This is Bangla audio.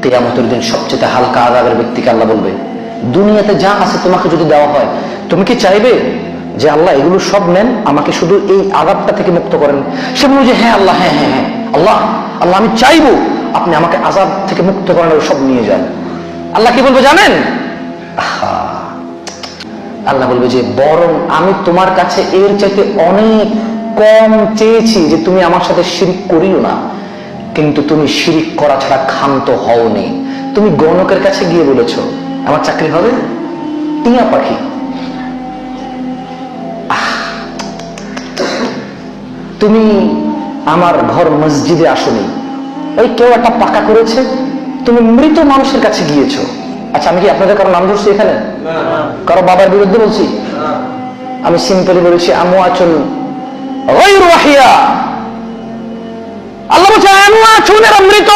কিয়ামতের দিন সবচেয়ে হালকা আযাবের ব্যক্তিকে আল্লাহ বলবে, দুনিয়াতে যা আছে তোমাকে যদি দেওয়া হয়, তুমি কি চাইবে যে আল্লাহ এগুলো সব নেন, আমাকে শুধু এই আযাবটা থেকে মুক্ত করেন? সে বলবে যে হ্যাঁ আল্লাহ, হ্যাঁ হ্যাঁ হ্যাঁ আল্লাহ, আল্লাহ আমি চাইবো আপনি আমাকে আযাব থেকে মুক্ত করেন, সব নিয়ে যান। আল্লাহ কি বলবে জানেন? আল্লাহ বলবে যে বরং আমি তোমার কাছে এর চাইতে অনেক কম চেয়েছি, যে তুমি আমার সাথে শিরক করিও না, কিন্তু তুমি শিরক করা ছাড়া ক্ষান্ত হওনি। তুমি গণকের কাছে গিয়ে বলেছো আমার চাকরি হবে, টিয়া পাখি। তুমি আমার ঘর মসজিদে আসনি, ওই কেউ একটা পাকা করেছে, তুমি মৃত মানুষের কাছে গিয়েছো। আচ্ছা, আমি কি আপনাদের কারো নাম ধরছি এখানে? কারো বাবার বিরুদ্ধে বলছি? আমি সিম্পলি বলেছি আমওয়াতুন গায়রু আহইয়া। আল্লাহ বলছে আমওয়াতুন, এরা মৃত।